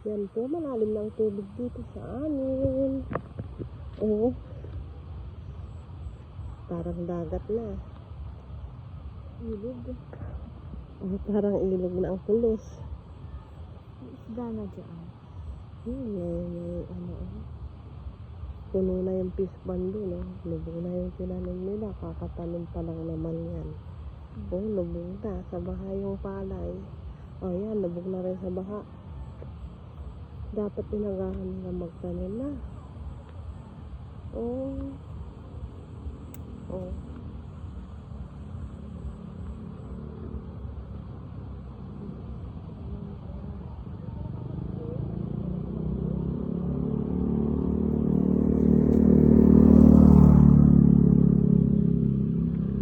Yan po, malalim ng tubig dito sa amin. Oh, parang dagat na. Ilog. Oh, parang ilog na ang pulos. May isda na dyan. Ano, puno na yung fish pond doon. Lubog na yung tinanim nila. Kakatanim pa lang naman yan. Oh, lubog na. Sa baha yung palay. Oh, yan. Lubog na rin sa baha. Dapat inagahan nila magtanim na. Oh. Oh.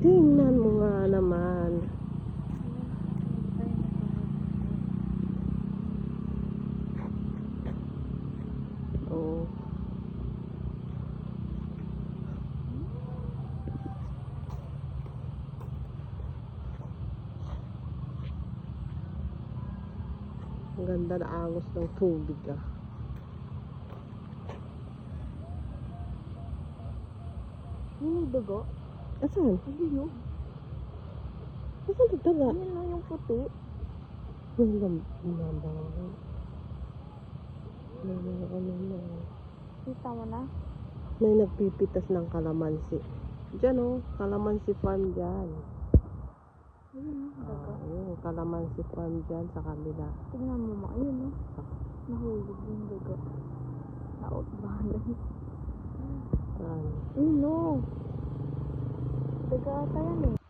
Tingnan mo nga naman. Oh. Ang ganda na agos ng tubig ah. Yung dugo? Asan? Hindi yun. Asan nagdaga? Yan lang yung puti. Yung lambaw. Ano. Kita mo na? May nagpipitas ng kalamansi. Diyan oh, kalamansi farm dyan. Ayun o, daga. Ayun, kalamansi farm dyan sa kabila. Tingnan mo ma, ayun o. Nahulog yung daga. Nautbalan. Ayun o. Daga ata yan eh.